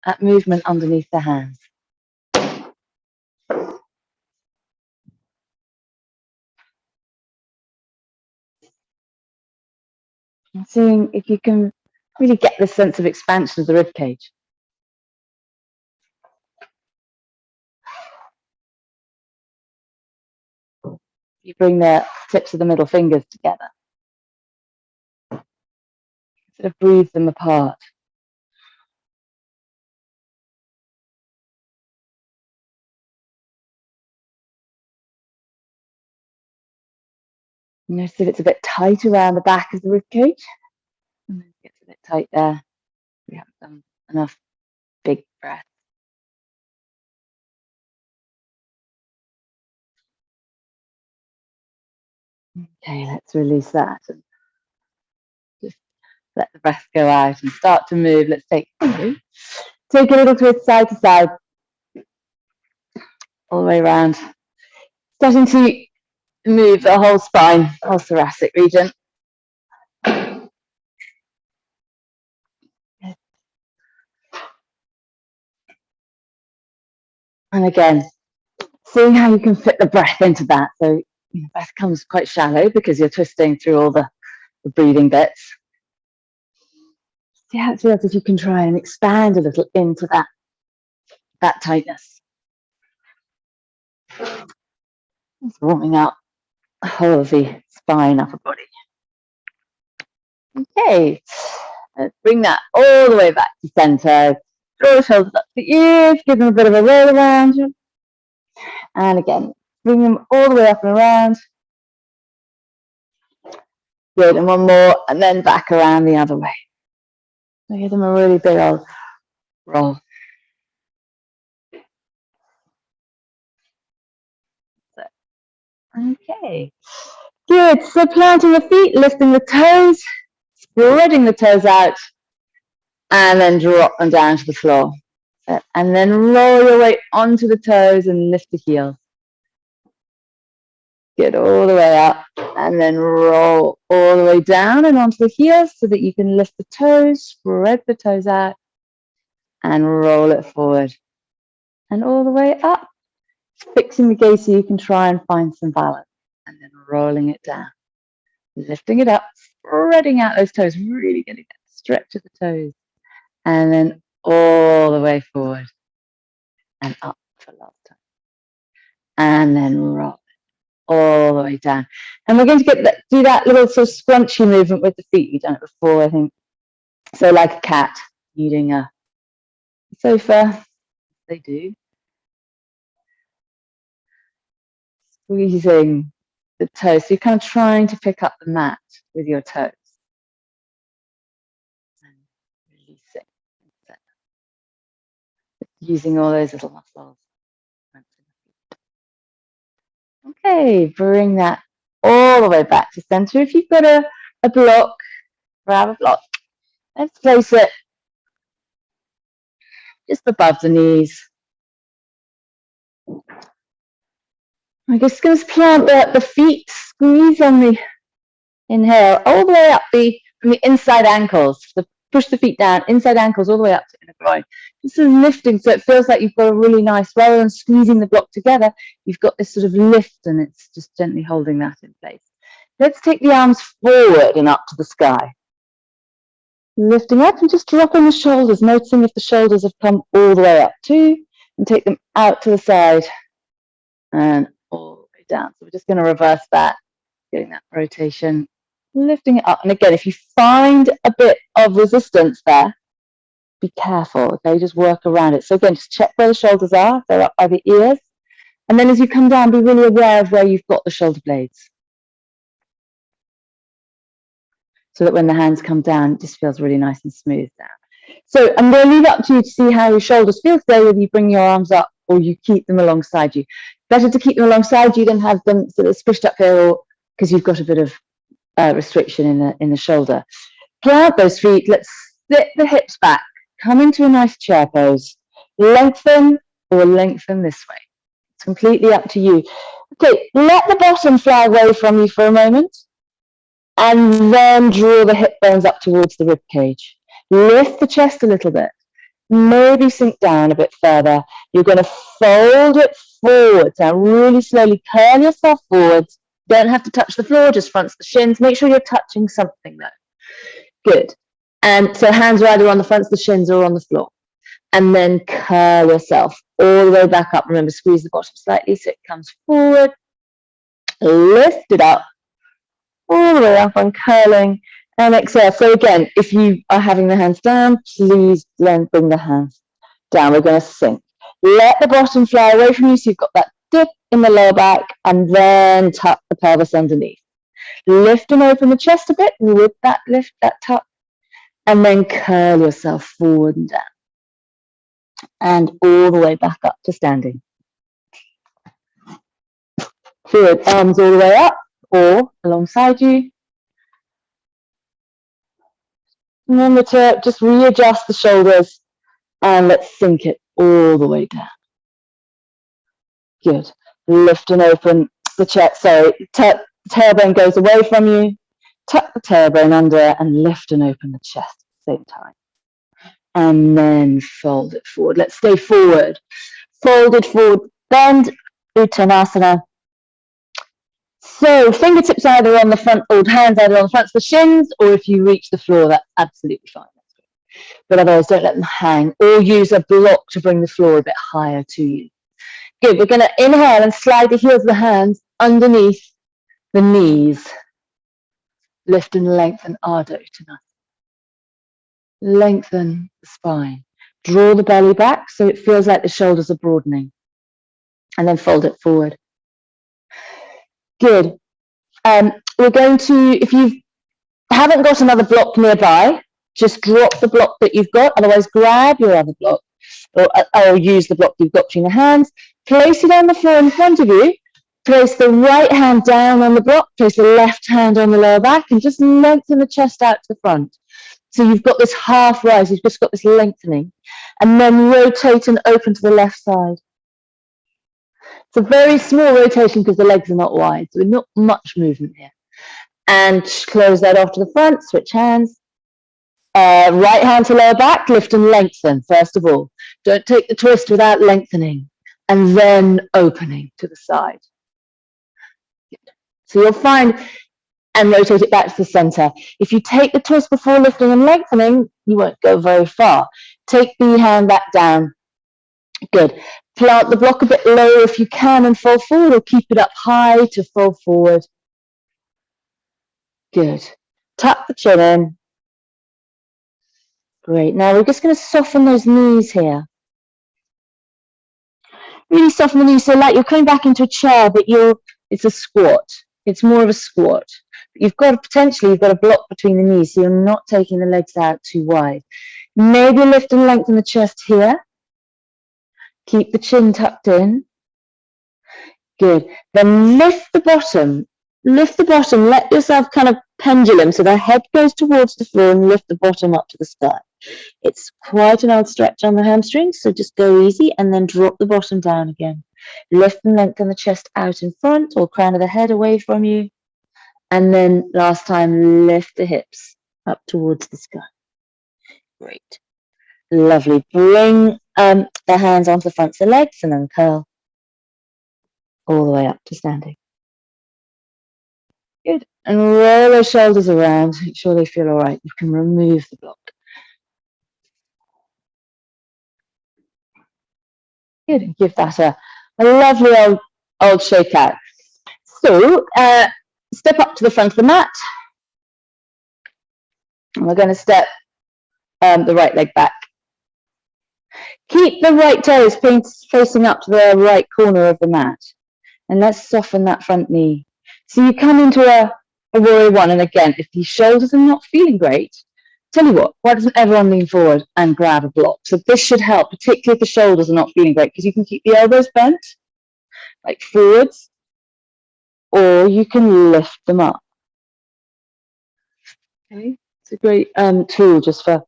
That movement underneath the hands. And seeing if you can really get the sense of expansion of the rib cage. You bring the tips of the middle fingers together. Sort of breathe them apart. Notice if it's a bit tight around the back of the rib cage. And then it gets a bit tight there. We haven't done enough big breath. Okay, let's release that and just let the breath go out and start to move. Let's take a little twist side to side, all the way around. Starting to move the whole spine, whole thoracic region. And again, seeing how you can fit the breath into that. So breath comes quite shallow because you're twisting through all the breathing bits. See how it feels if you can try and expand a little into that tightness. It's warming up the whole of the spine, upper body. Okay, let's bring that all the way back to center. Draw the shoulders up to the ears, give them a bit of a roll around. And again, bring them all the way up and around. Good, and one more, and then back around the other way. So give them a really big old roll. Okay, good. So planting the feet, lifting the toes, spreading the toes out, and then drop them down to the floor. And then roll your weight onto the toes and lift the heels. Get all the way up, and then roll all the way down and onto the heels so that you can lift the toes, spread the toes out, and roll it forward. And all the way up, fixing the gaze so you can try and find some balance. And then rolling it down, lifting it up, spreading out those toes, really getting that stretch of the toes. And then all the way forward and up for last time. And then roll all the way down. And we're going to do that little sort of scrunchy movement with the feet. You've done it before, I think. So like a cat eating a sofa, they do. Squeezing the toes. So you're kind of trying to pick up the mat with your toes. And releasing. Using all those little muscles. Okay, bring that all the way back to center. If you've got a block, grab a block. Let's place it just above the knees. I'm just going to plant the feet, squeeze on the inhale, all the way up from the inside ankles. So push the feet down, inside ankles, all the way up to inner groin. This is lifting, so it feels like you've got a really nice, rather than squeezing the block together, you've got this sort of lift, and it's just gently holding that in place. Let's take the arms forward and up to the sky. Lifting up and just dropping the shoulders, noticing if the shoulders have come all the way up too, and take them out to the side and all the way down. So we're just going to reverse that, getting that rotation, lifting it up. And again, if you find a bit of resistance there, be careful, okay? Just work around it. So again, just check where the shoulders are, if they're up by the ears. And then as you come down, be really aware of where you've got the shoulder blades. So that when the hands come down, it just feels really nice and smooth down. So I'm going to leave it up to you to see how your shoulders feel today, whether you bring your arms up or you keep them alongside you. Better to keep them alongside you than have them sort of squished up here, because you've got a bit of restriction in the shoulder. Plant those feet. Let's split the hips back. Come into a nice chair pose. Lengthen or lengthen this way. It's completely up to you. Okay, let the bottom fly away from you for a moment. And then draw the hip bones up towards the rib cage. Lift the chest a little bit. Maybe sink down a bit further. You're going to fold it forwards. Now, really slowly curl yourself forwards. Don't have to touch the floor, just fronts the shins. Make sure you're touching something though. Good. And so hands are either on the fronts of the shins or on the floor. And then curl yourself all the way back up. Remember, squeeze the bottom slightly so it comes forward. Lift it up all the way up on curling and exhale. So again, if you are having the hands down, please then bring the hands down. We're going to sink. Let the bottom fly away from you so you've got that dip in the lower back, and then tuck the pelvis underneath. Lift and open the chest a bit with that lift, that tuck, and then curl yourself forward and down. And all the way back up to standing. Good, arms all the way up or alongside you. Remember to just readjust the shoulders and let's sink it all the way down. Good. Lift and open the chest. So the tailbone goes away from you. Tuck the tailbone under and lift and open the chest at the same time. And then fold it forward. Let's stay forward. Folded forward, bend, Uttanasana. So fingertips either on the front, or hands either on the fronts of the shins, or if you reach the floor, that's absolutely fine. But otherwise, don't let them hang, or use a block to bring the floor a bit higher to you. Good, we're going to inhale and slide the heels of the hands underneath the knees. Lift and lengthen Ardha Uttanasana. Lengthen the spine. Draw the belly back so it feels like the shoulders are broadening. And then fold it forward. Good. We're going to, if you haven't got another block nearby, just drop the block that you've got. Otherwise, grab your other block or use the block you've got between the hands. Place it on the floor in front of you. Place the right hand down on the block. Place the left hand on the lower back and just lengthen the chest out to the front. So you've got this half rise. You've just got this lengthening. And then rotate and open to the left side. It's a very small rotation because the legs are not wide, so not much movement here. And close that off to the front, switch hands. Right hand to lower back, lift and lengthen, first of all. Don't take the twist without lengthening, and then opening to the side. So you'll find, and rotate it back to the center. If you take the twist before lifting and lengthening, you won't go very far. Take the hand back down. Good. Plant the block a bit lower if you can and fall forward, or keep it up high to fall forward. Good. Tuck the chin in. Great. Now we're just going to soften those knees here. Really soften the knees so like you're coming back into a chair, but it's a squat. It's more of a squat. You've got a block between the knees, so you're not taking the legs out too wide. Maybe lift and lengthen the chest here. Keep the chin tucked in. Good. Then lift the bottom. Lift the bottom. Let yourself kind of pendulum so the head goes towards the floor and lift the bottom up to the sky. It's quite an old stretch on the hamstrings, so just go easy and then drop the bottom down again. Lift and lengthen the chest out in front or crown of the head away from you. And then last time, lift the hips up towards the sky. Great. Lovely. Bring the hands onto the fronts of the legs and then curl all the way up to standing. Good. And roll those shoulders around. Make sure they feel all right. You can remove the block. Good. And give that a lovely old shake out. So step up to the front of the mat. And we're going to step the right leg back. Keep the right toes facing up to the right corner of the mat. And let's soften that front knee. So you come into a warrior one. And again, if the shoulders are not feeling great, tell you what, why doesn't everyone lean forward and grab a block? So this should help, particularly if the shoulders are not feeling great, because you can keep the elbows bent, like forwards, or you can lift them up. Okay, it's a great tool just for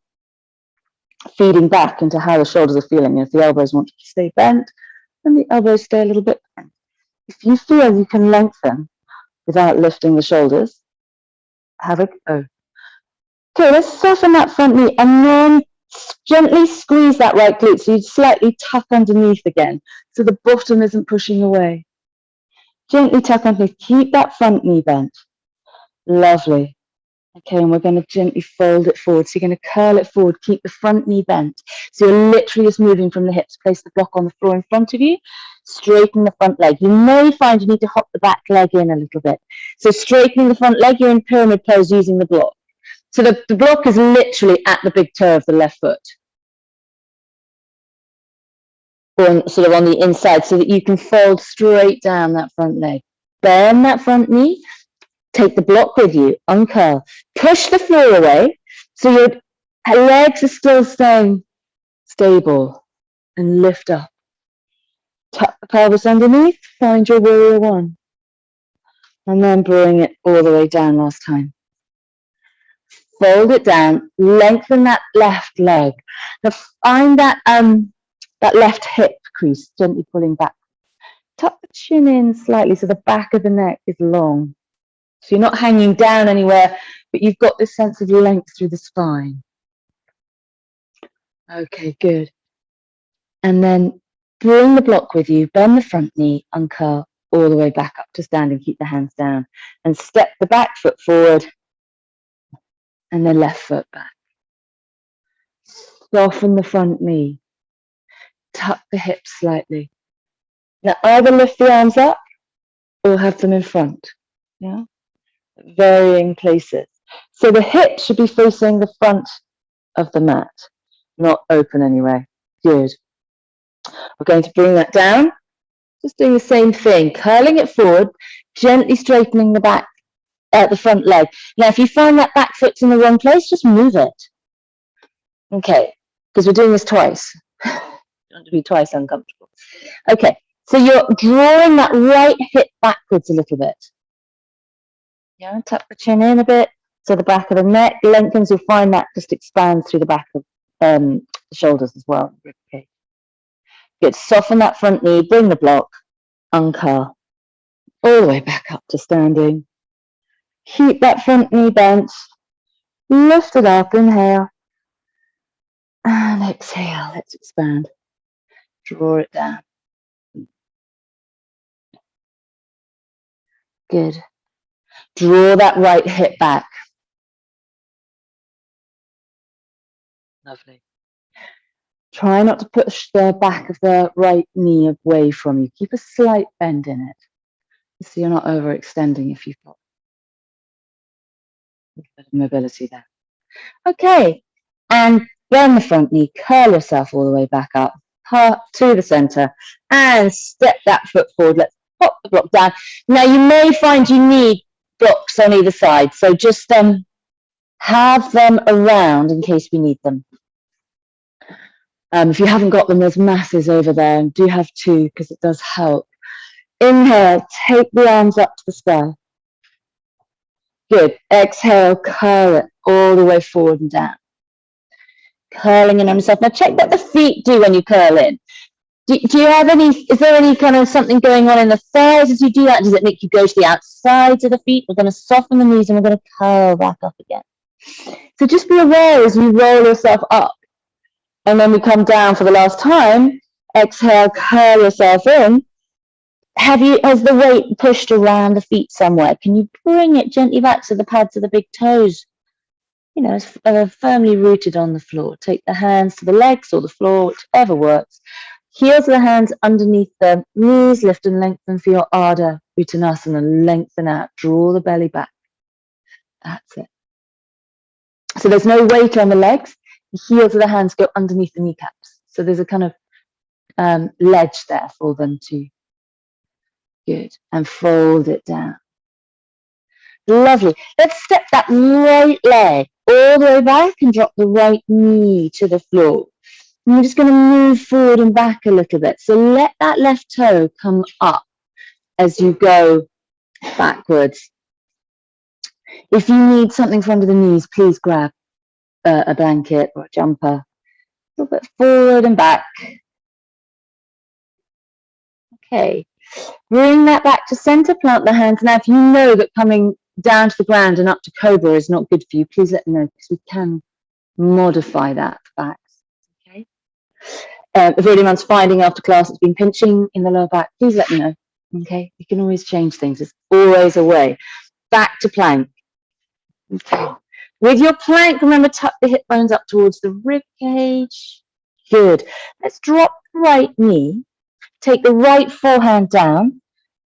feeding back into how the shoulders are feeling. If the elbows want to stay bent, then the elbows stay a little bit bent. If you feel you can lengthen without lifting the shoulders, have a go. Okay, let's soften that front knee and then gently squeeze that right glute so you slightly tuck underneath again so the bottom isn't pushing away. Gently tuck underneath. Keep that front knee bent. Lovely. Okay, and we're going to gently fold it forward. So you're going to curl it forward. Keep the front knee bent. So you're literally just moving from the hips. Place the block on the floor in front of you. Straighten the front leg. You may find you need to hop the back leg in a little bit. So straightening the front leg, you're in pyramid pose using the block. So the block is literally at the big toe of the left foot. Or sort of on the inside so that you can fold straight down that front leg. Bend that front knee. Take the block with you, uncurl. Push the floor away so your legs are still staying stable and lift up. Tuck the pelvis underneath, find your warrior one. And then bring it all the way down last time. Fold it down, lengthen that left leg. Now find that left hip crease, gently pulling back. Tuck the chin in slightly so the back of the neck is long. So you're not hanging down anywhere, but you've got this sense of length through the spine. Okay, good. And then bring the block with you, bend the front knee, uncurl all the way back up to standing, keep the hands down, and step the back foot forward, and then left foot back. Soften the front knee, tuck the hips slightly. Now either lift the arms up or have them in front, yeah? Varying places. So the hips should be facing the front of the mat, not open anyway. Good. We're going to bring that down. Just doing the same thing, curling it forward, gently straightening the back, the front leg. Now, if you find that back foot's in the wrong place, just move it. Okay, because we're doing this twice. You want to be twice uncomfortable. Okay, so you're drawing that right hip backwards a little bit. Yeah, tuck the chin in a bit, so the back of the neck lengthens. You'll find that just expands through the back of the shoulders as well. Okay. Good. Soften that front knee, bring the block, uncurl, all the way back up to standing. Keep that front knee bent, lift it up, inhale, and exhale. Let's expand. Draw it down. Good. Draw that right hip back. Lovely. Try not to push the back of the right knee away from you. Keep a slight bend in it, so you're not overextending if you've got a bit of mobility there. Okay, and bend the front knee, curl yourself all the way back up to the center, and step that foot forward. Let's pop the block down. Now you may find you need blocks on either side, so just have them around in case we need them. If you haven't got them, there's masses over there, and do have two because it does help. Inhale, take the arms up to the sky. Good. Exhale, curl it all the way forward and down. Curling in on yourself. Now check what the feet do when you curl in. Do you have any, is there any kind of something going on in the thighs as you do that? Does it make you go to the outsides of the feet? We're going to soften the knees and we're going to curl back up again. So just be aware as you roll yourself up. And when we come down for the last time, exhale, curl yourself in. Has the weight pushed around the feet somewhere? Can you bring it gently back so the pads of the big toes, you know, are firmly rooted on the floor? Take the hands to the legs or the floor, whichever works. Heels of the hands underneath the knees, lift and lengthen for your Ardha Uttanasana, and lengthen out, draw the belly back. That's it. So there's no weight on the legs. The heels of the hands go underneath the kneecaps. So there's a kind of ledge there for them to, good, and fold it down. Lovely. Let's step that right leg all the way back and drop the right knee to the floor. And we're just going to move forward and back a little bit. So let that left toe come up as you go backwards. If you need something for under the knees, please grab a blanket or a jumper. A little bit forward and back. Okay. Bring that back to center, plant the hands. Now, if you know that coming down to the ground and up to cobra is not good for you, please let me know, because we can modify that back. Okay. If anyone's finding after class it's been pinching in the lower back, please let me know. Okay, you can always change things. There's always a way. Back to plank. Okay. With your plank, remember, tuck the hip bones up towards the rib cage. Good. Let's drop the right knee. Take the right forehand down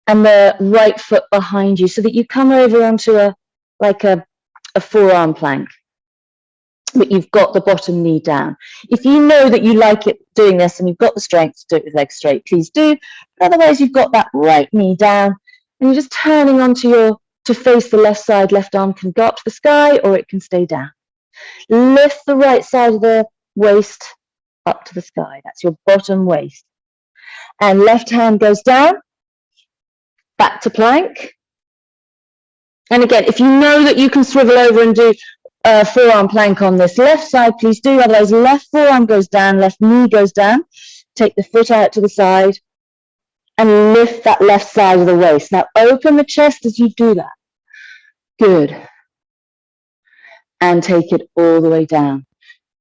and the right foot behind you so that you come over onto a forearm plank, but you've got the bottom knee down. If you know that you like it doing this and you've got the strength to do it with legs straight, please do. But otherwise, you've got that right knee down and you're just turning onto to face the left side. Left arm can go up to the sky or it can stay down. Lift the right side of the waist up to the sky. That's your bottom waist. And left hand goes down, back to plank. And again, if you know that you can swivel over and do forearm plank on this left side, please do. Otherwise, left forearm goes down, left knee goes down. Take the foot out to the side and lift that left side of the waist. Now, open the chest as you do that. Good. And take it all the way down,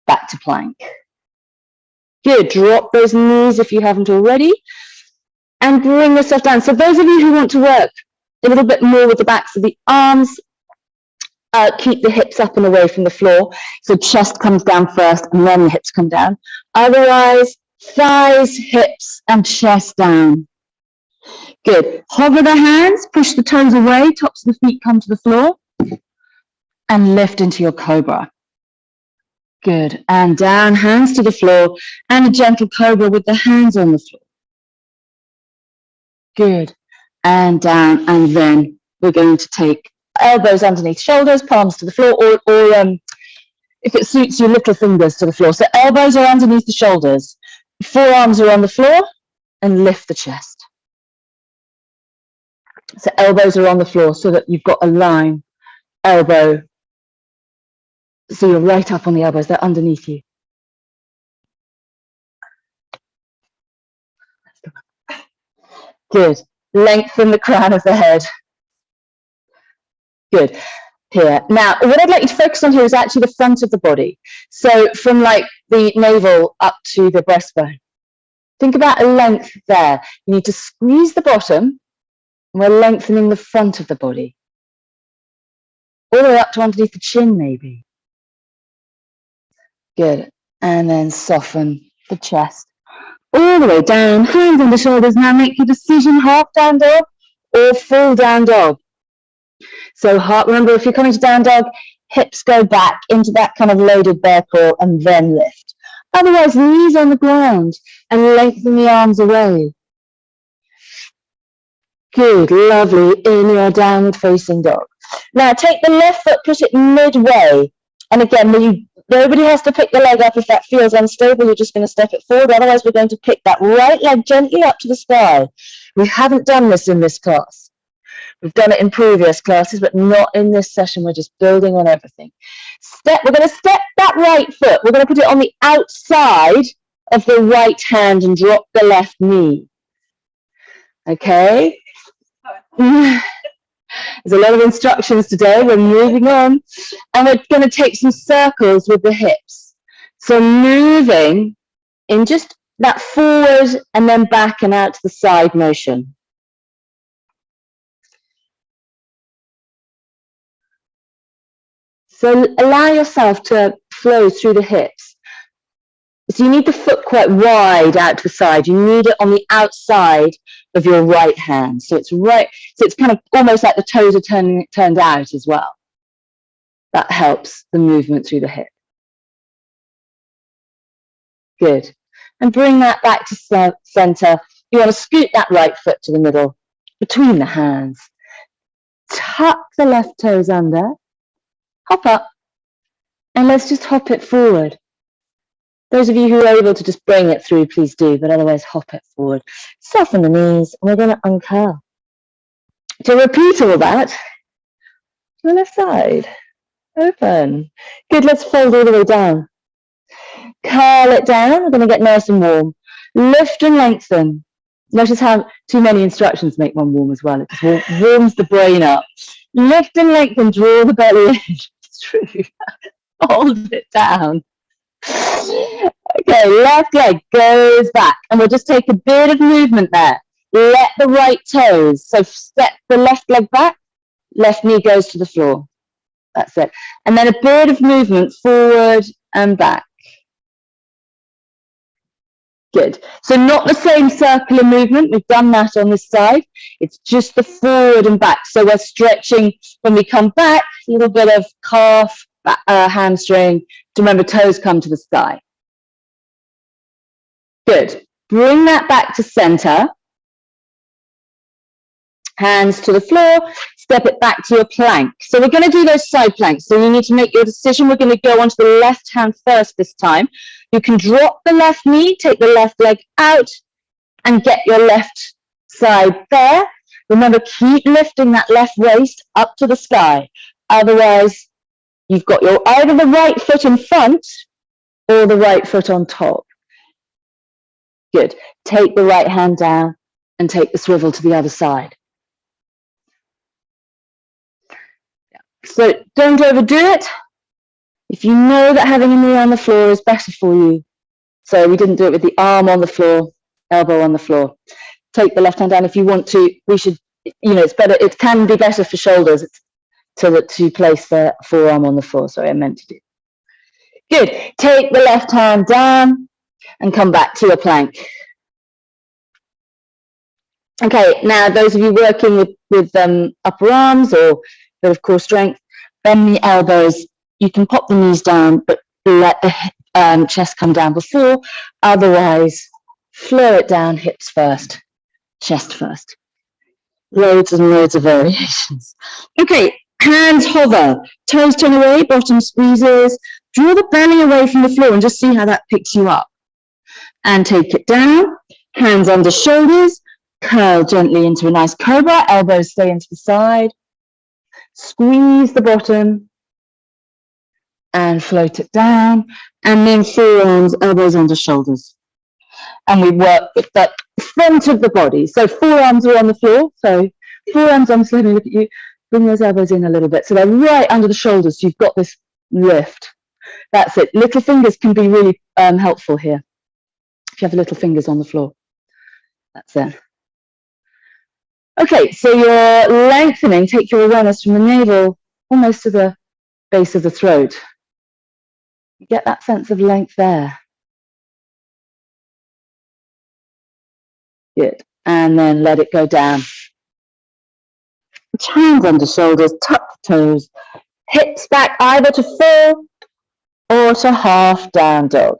back to plank. Good. Drop those knees if you haven't already. And bring yourself down. So those of you who want to work a little bit more with the backs of the arms, keep the hips up and away from the floor. So chest comes down first and then the hips come down. Otherwise, thighs, hips, and chest down. Good. Hover the hands, push the toes away, tops of the feet come to the floor, and lift into your cobra. Good. And down, hands to the floor, and a gentle cobra with the hands on the floor. Good. And down, and then we're going to take elbows underneath shoulders, palms to the floor, or if it suits you, little fingers to the floor. So elbows are underneath the shoulders, forearms are on the floor, and lift the chest. So elbows are on the floor so that you've got a line, elbow. So you're right up on the elbows, they're underneath you. Good. Lengthen the crown of the head. Good. Here. Now, what I'd like you to focus on here is actually the front of the body. So from like the navel up to the breastbone. Think about a length there. You need to squeeze the bottom, and we're lengthening the front of the body. All the way up to underneath the chin, maybe. Good. And then soften the chest. All the way down, hands on the shoulders. Now make your decision, half down dog or full down dog. So remember, if you're coming to down dog, hips go back into that kind of loaded bear crawl and then lift. Otherwise, knees on the ground and lengthen the arms away. Good, lovely, in your downward facing dog. Now take the left foot, put it midway. And again, nobody has to pick the leg up if that feels unstable. You're just going to step it forward. Otherwise, we're going to pick that right leg gently up to the sky. We haven't done this in this class. We've done it in previous classes, but not in this session. We're just building on everything. We're going to step that right foot. We're going to put it on the outside of the right hand and drop the left knee. Okay? There's a lot of instructions today. We're moving on. And we're going to take some circles with the hips. So moving in just that forward and then back and out to the side motion. So allow yourself to flow through the hips. So you need the foot quite wide out to the side. You need it on the outside of your right hand. So it's right. So it's kind of almost like the toes are turned out as well. That helps the movement through the hip. Good. And bring that back to center. You want to scoot that right foot to the middle between the hands. Tuck the left toes under. Hop up. And let's just hop it forward. Those of you who are able to just bring it through, please do, but otherwise hop it forward. Soften the knees, and we're going to uncurl. To repeat all that, to the left side. Open. Good, let's fold all the way down. Curl it down, we're going to get nice and warm. Lift and lengthen. Notice how too many instructions make one warm as well. It just warms the brain up. Lift and lengthen, draw the belly in. It's true. Hold it down. Okay, left leg goes back, and we'll just take a bit of movement there. Let the right toes, so step the left leg back, left knee goes to the floor. That's it. And then a bit of movement forward and back. Good. So not the same circular movement. We've done that on this side. It's just the forward and back. So we're stretching when we come back, a little bit of calf, hamstring. To remember, toes come to the sky. Good. Bring that back to center. Hands to the floor. Step it back to a plank. So we're going to do those side planks. So you need to make your decision. We're going to go onto the left hand first this time. You can drop the left knee, take the left leg out, and get your left side there. Remember, keep lifting that left waist up to the sky. Otherwise, you've got your either the right foot in front or the right foot on top. Good. Take the right hand down and take the swivel to the other side. So don't overdo it. If you know that having a knee on the floor is better for you, so we didn't do it with the arm on the floor, elbow on the floor. Take the left hand down if you want to. We should, it's better. It can be better for shoulders to place the forearm on the floor. Sorry, I meant to do. Good. Take the left hand down and come back to a plank. Okay, now those of you working with upper arms or bit of core strength, bend the elbows. You can pop the knees down, but let the chest come down before. Otherwise, flow it down, hips first, chest first. Loads and loads of variations. Okay, hands hover, toes turn away, bottom squeezes. Draw the belly away from the floor and just see how that picks you up. And take it down, hands under shoulders, curl gently into a nice cobra, elbows stay into the side. Squeeze the bottom and float it down, and then forearms, elbows under shoulders. And we work with the front of the body. So forearms are on the floor. So forearms on, so let me look at you. Bring those elbows in a little bit. So they're right under the shoulders. So you've got this lift. That's it. Little fingers can be really helpful here. If you have little fingers on the floor. That's it. Okay, so you're lengthening. Take your awareness from the navel almost to the base of the throat. You get that sense of length there. Good. And then let it go down. Hands under shoulders, tuck the toes, hips back either to full or to half down dog.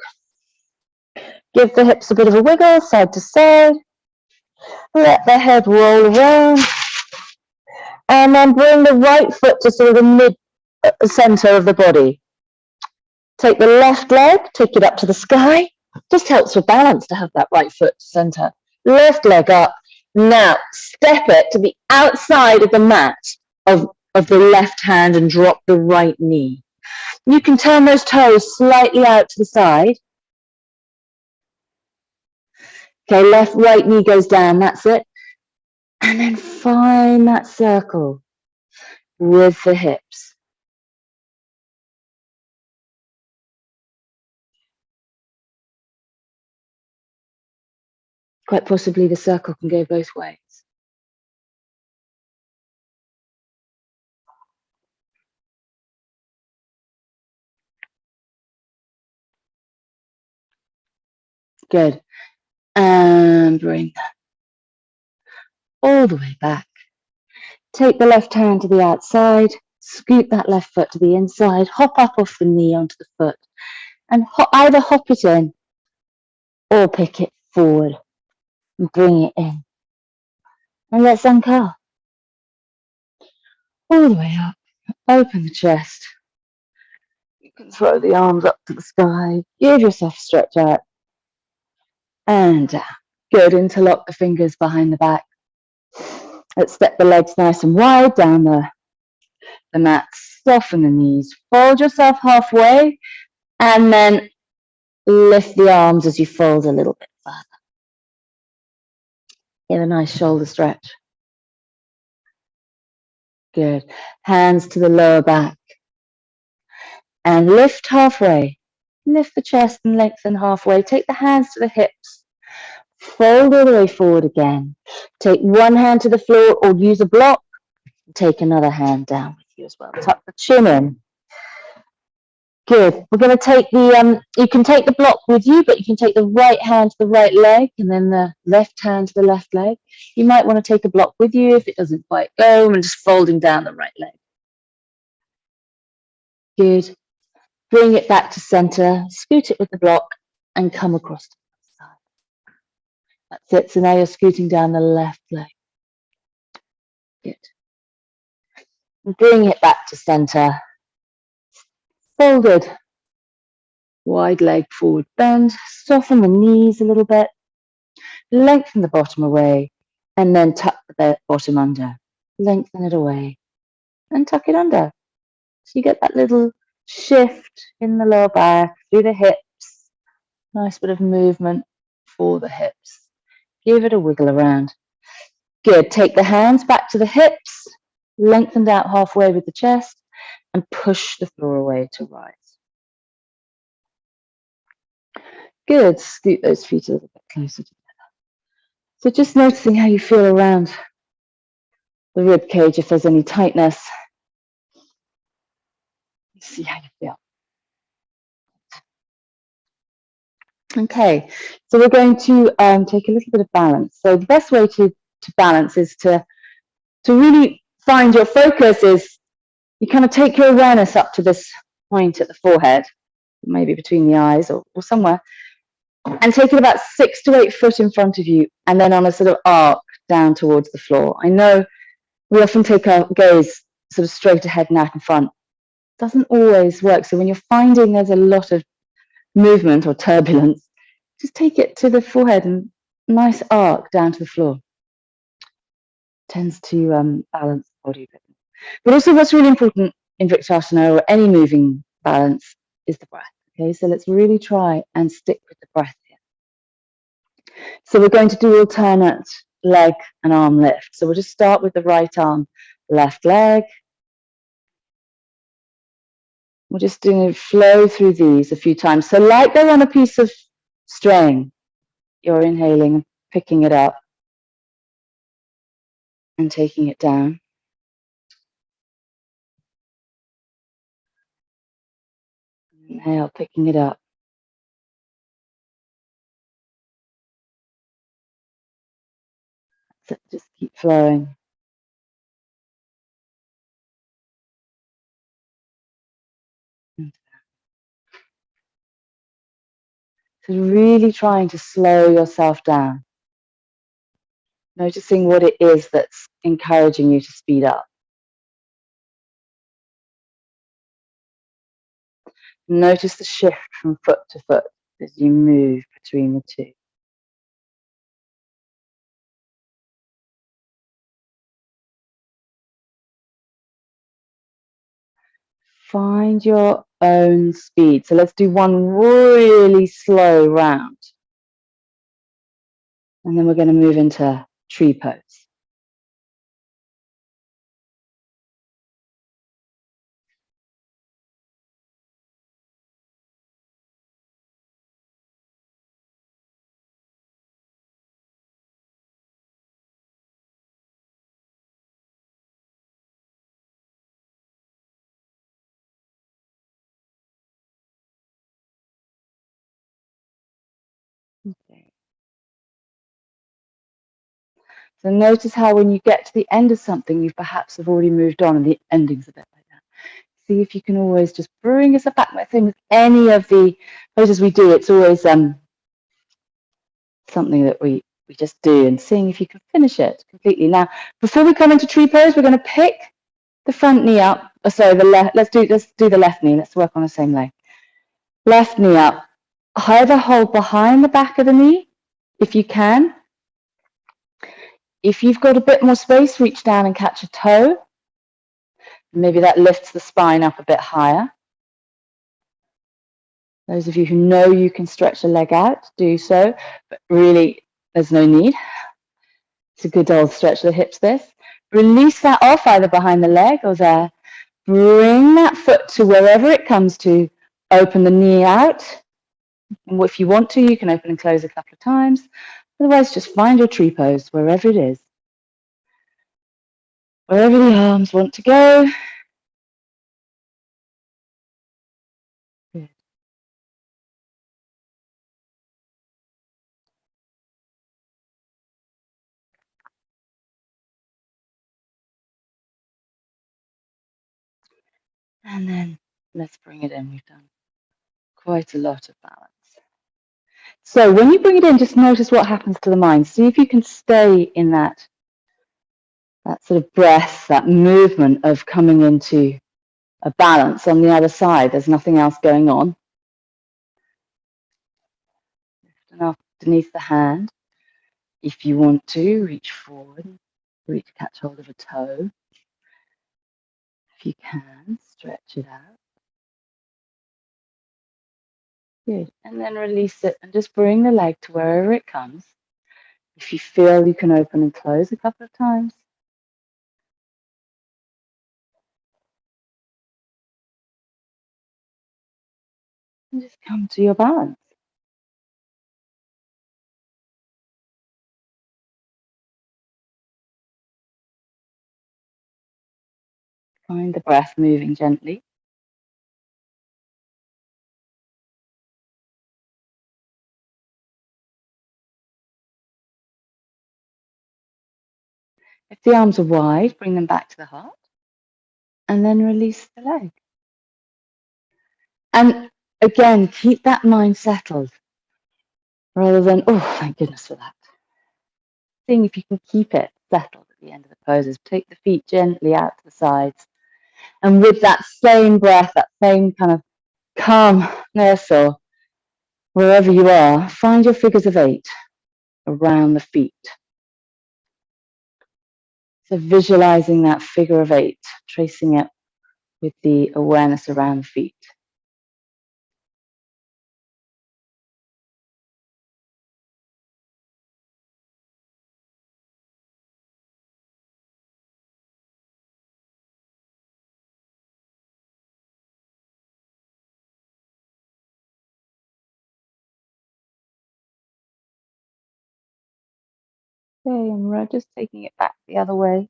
Give the hips a bit of a wiggle, side to side. Let the head roll around. And then bring the right foot to sort of the mid-center of the body. Take the left leg, take it up to the sky. Just helps with balance to have that right foot center. Left leg up. Now step it to the outside of the mat of the left hand and drop the right knee. You can turn those toes slightly out to the side. Okay, right knee goes down, that's it. And then find that circle with the hips. Quite possibly the circle can go both ways. Good. And bring that all the way back. Take the left hand to the outside, scoop that left foot to the inside, hop up off the knee onto the foot, and either hop it in or pick it forward and bring it in. And let's uncurl. All the way up, open the chest. You can throw the arms up to the sky, give yourself a stretch out, and down. Good, interlock the fingers behind the back. Let's step the legs nice and wide down the mat, soften the knees, fold yourself halfway, and then lift the arms as you fold a little bit further. Give a nice shoulder stretch. Good. Hands to the lower back. And lift halfway. Lift the chest and lengthen halfway. Take the hands to the hips. Fold all the way forward again. Take one hand to the floor or use a block. Take another hand down with you as well. Tuck the chin in. Good. We're going to take the, you can take the block with you, but you can take the right hand to the right leg and then the left hand to the left leg. You might want to take a block with you if it doesn't quite go and just folding down the right leg. Good. Bring it back to center, scoot it with the block and come across to the side. That's it. So now you're scooting down the left leg. Good. Bring it back to center. Folded. Wide leg forward bend. Soften the knees a little bit. Lengthen the bottom away and then tuck the bottom under. Lengthen it away and tuck it under. So you get that little shift in the lower back, through the hips. Nice bit of movement for the hips. Give it a wiggle around. Good. Take the hands back to the hips, lengthened out halfway with the chest, and push the floor away to rise. Good. Scoot those feet a little bit closer together. So just noticing how you feel around the rib cage, if there's any tightness. See how you feel. Okay, so we're going to take a little bit of balance. So the best way to balance is to really find your focus is you kind of take your awareness up to this point at the forehead, maybe between the eyes or somewhere, and take it about 6 to 8 foot in front of you and then on a sort of arc down towards the floor. I know we often take our gaze sort of straight ahead and out in front. Doesn't always work. So when you're finding there's a lot of movement or turbulence, just take it to the forehead and nice arc down to the floor. Tends to balance the body a bit. But also what's really important in Vrikshasana or any moving balance is the breath. Okay, so let's really try and stick with the breath here. So we're going to do alternate leg and arm lift. So we'll just start with the right arm, left leg. We're just doing a flow through these a few times. So like they're on a piece of string, you're inhaling and picking it up and taking it down. Inhale, picking it up. So just keep flowing. So really trying to slow yourself down. Noticing what it is that's encouraging you to speed up. Notice the shift from foot to foot as you move between the two. Find your own speed. So let's do one really slow round. And then we're going to move into tree pose. Okay. So notice how when you get to the end of something, you perhaps have already moved on and the ending's a bit like that. See if you can always just bring yourself back. I think with any of the poses we do, it's always something that we just do and seeing if you can finish it completely. Now, before we come into tree pose, we're going to pick the front knee up. Oh, sorry, the left. Let's do the left knee. Let's work on the same leg. Left knee up. Either hold behind the back of the knee, if you can. If you've got a bit more space, reach down and catch a toe. Maybe that lifts the spine up a bit higher. Those of you who know you can stretch the leg out, do so, but really there's no need. It's a good old stretch of the hips this. Release that off either behind the leg or there. Bring that foot to wherever it comes to. Open the knee out. And if you want to, you can open and close a couple of times. Otherwise, just find your tree pose wherever it is. Wherever the arms want to go. Good. And then let's bring it in. We've done quite a lot of balance. So when you bring it in, just notice what happens to the mind. See if you can stay in that sort of breath, that movement of coming into a balance on the other side. There's nothing else going on. Lift up underneath the hand. If you want to, reach forward, catch hold of a toe. If you can, stretch it out. Good. And then release it and just bring the leg to wherever it comes. If you feel, you can open and close a couple of times. And just come to your balance. Find the breath moving gently. If the arms are wide, bring them back to the heart. And then release the leg. And again, keep that mind settled rather than, oh, thank goodness for that. Seeing if you can keep it settled at the end of the poses. Take the feet gently out to the sides. And with that same breath, that same kind of calmness or wherever you are, find your figures of 8 around the feet. So visualizing that figure of 8, tracing it with the awareness around the feet. Okay, and we're just taking it back the other way.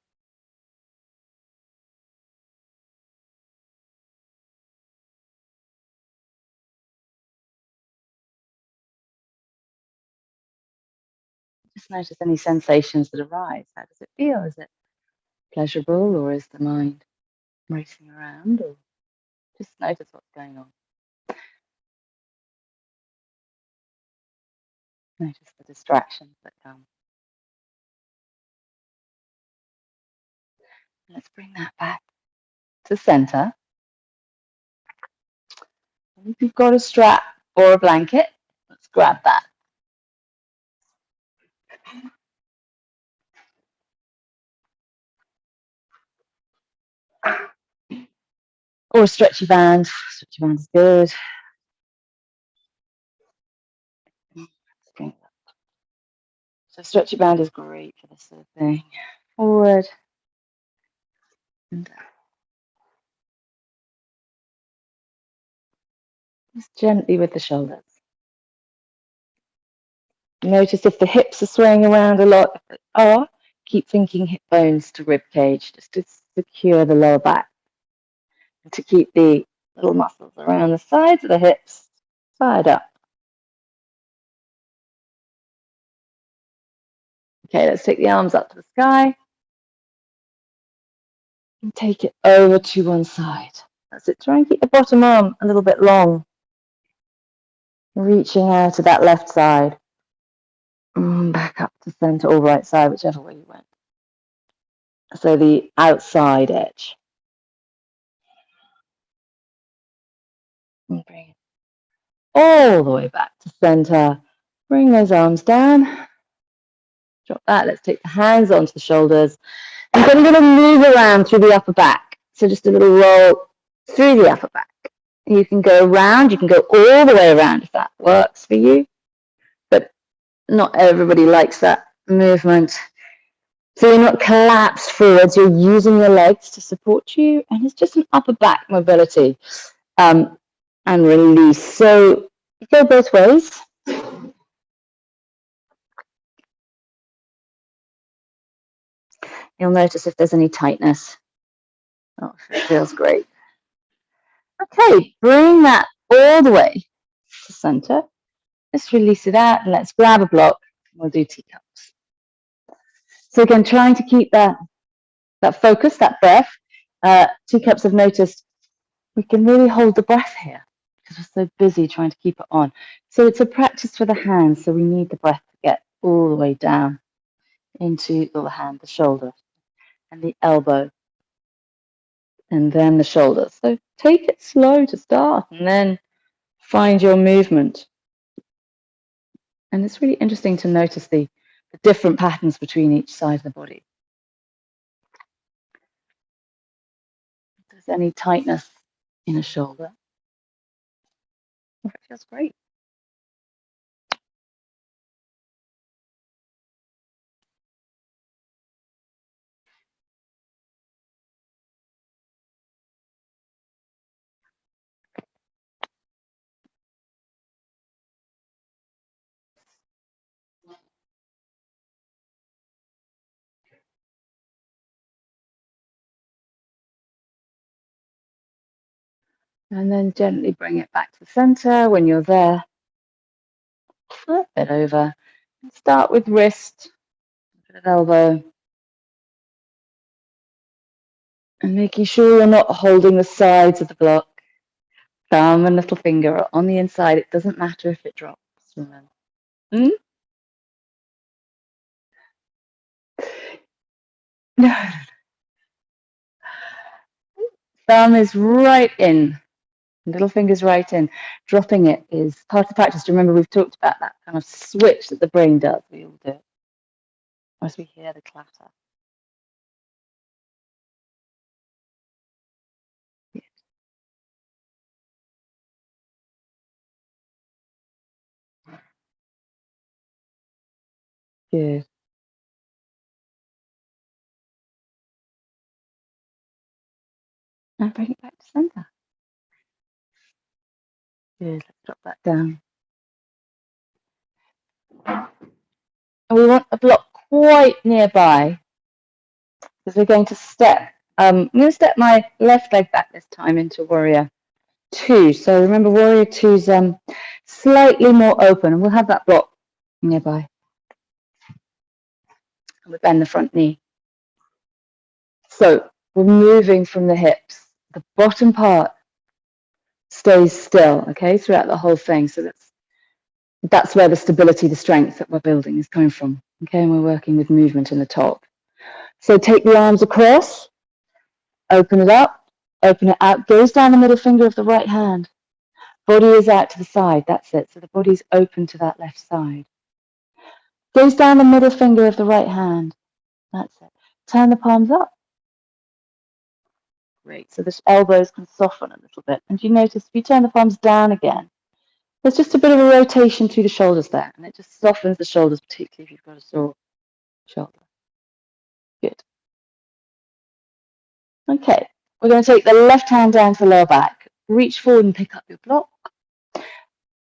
Just notice any sensations that arise. How does it feel? Is it pleasurable or is the mind racing around? Or just notice what's going on. Notice the distractions that come. Let's bring that back to center. If you've got a strap or a blanket, let's grab that. Or a stretchy band. Stretchy band is good. So stretchy band is great for this sort of thing. Forward and down. Just gently with the shoulders. Notice if the hips are swaying around a lot. If they are, keep thinking hip bones to rib cage, just to secure the lower back. And to keep the little muscles around the sides of the hips fired up. Okay, let's take the arms up to the sky. And take it over to one side. That's it. Try and keep the bottom arm a little bit long. Reaching out to that left side. Back up to center or right side, whichever way you went. So the outside edge. And bring it all the way back to center. Bring those arms down. Drop that. Let's take the hands onto the shoulders. And then we're going to move around through the upper back. So just a little roll through the upper back. You can go around. You can go all the way around if that works for you. But not everybody likes that movement. So you're not collapsed forwards, you're using your legs to support you, and it's just an upper back mobility and release. So you go both ways. You'll notice if there's any tightness. Oh, it feels great. Okay, bring that all the way to center. Let's release it out and let's grab a block. We'll do teacups. So again, trying to keep that focus, that breath. Teacups have noticed we can really hold the breath here because we're so busy trying to keep it on. So it's a practice for the hands. So we need the breath to get all the way down into the hand, the shoulder, and the elbow, and then the shoulder. So take it slow to start and then find your movement. And it's really interesting to notice the different patterns between each side of the body. If there's any tightness in a shoulder, it feels great. And then gently bring it back to the center. When you're there, flip it over. Start with wrist, a bit of elbow, and making sure you're not holding the sides of the block. Thumb and little finger are on the inside. It doesn't matter if it drops. Remember. No. Thumb is right in. Little finger's right in. Dropping it is part of the practice. Remember, we've talked about that kind of switch that the brain does. We all do it as we hear the clatter. Good. And bring it back to center. Good. Let's drop that down. And we want a block quite nearby because we're going to step. I'm going to step my left leg back this time into warrior 2. So remember, warrior 2 is slightly more open, and we'll have that block nearby. And we bend the front knee. So we're moving from the hips. The bottom part stays still, okay, throughout the whole thing. So that's where the stability, the strength that we're building is coming from, okay, and we're working with movement in the top. So take the arms across, open it up, open it out, goes down the middle finger of the right hand. Body is out to the side, that's it. So the body's open to that left side. Goes down the middle finger of the right hand, that's it. Turn the palms up. Great, so the elbows can soften a little bit. And you notice if you turn the palms down again, there's just a bit of a rotation through the shoulders there, and it just softens the shoulders, particularly if you've got a sore shoulder. Good. Okay, we're going to take the left hand down to the lower back. Reach forward and pick up your block.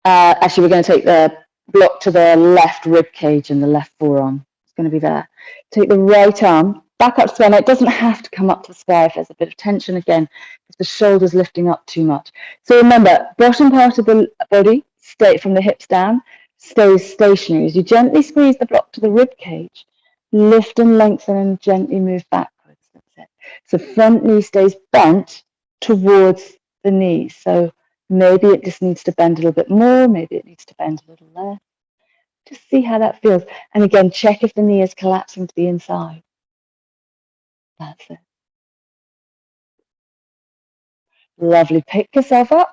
Actually, we're going to take the block to the left rib cage and the left forearm. It's going to be there. Take the right arm back up to the sky. Now, it doesn't have to come up to the sky if there's a bit of tension again, if the shoulder's lifting up too much. So remember, bottom part of the body, straight from the hips down, stays stationary. As you gently squeeze the block to the rib cage, lift and lengthen and gently move backwards. That's it. So front knee stays bent towards the knee. So maybe it just needs to bend a little bit more. Maybe it needs to bend a little less. Just see how that feels. And again, check if the knee is collapsing to the inside. That's it. Lovely. Pick yourself up.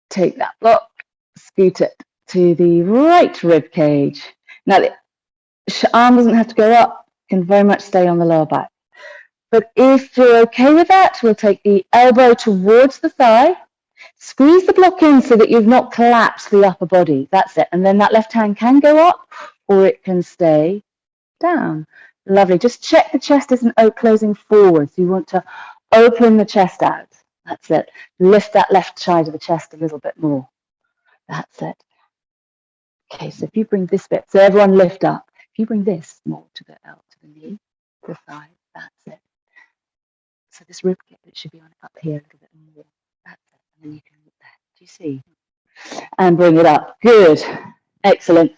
Take that block. Scoot it to the right rib cage. Now, the arm doesn't have to go up. It can very much stay on the lower back. But if you're okay with that, we'll take the elbow towards the thigh. Squeeze the block in so that you've not collapsed the upper body. That's it. And then that left hand can go up or it can stay down. Lovely. Just check the chest isn't closing forward. So you want to open the chest out. That's it. Lift that left side of the chest a little bit more. That's it. Okay, so if you bring this bit, so everyone lift up. If you bring this more to the knee, to the thigh, that's it. So this rib kit, it should be on up here a little bit more. That's it. And then you can look there. Do you see? And bring it up. Good. Excellent.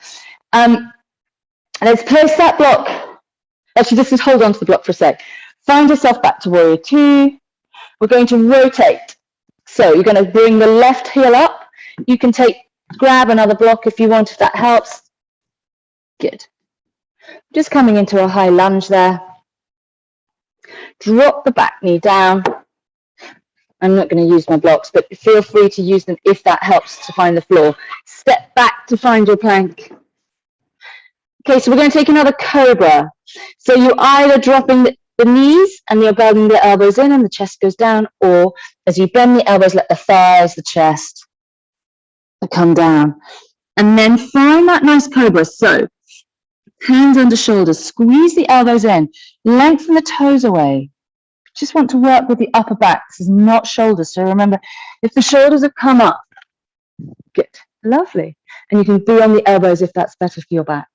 Let's place that block. Actually, just hold on to the block for a sec. Find yourself back to warrior two. We're going to rotate. So you're going to bring the left heel up. You can grab another block if you want, if that helps. Good. Just coming into a high lunge there. Drop the back knee down. I'm not going to use my blocks, but feel free to use them if that helps to find the floor. Step back to find your plank. Okay, so we're going to take another cobra. So you're either dropping the knees and you're bending the elbows in and the chest goes down, or as you bend the elbows, let the thighs, the chest come down. And then find that nice cobra. So hands under shoulders, squeeze the elbows in, lengthen the toes away. Just want to work with the upper back. This is not shoulders. So remember, if the shoulders have come up, good, lovely. And you can be on the elbows if that's better for your back.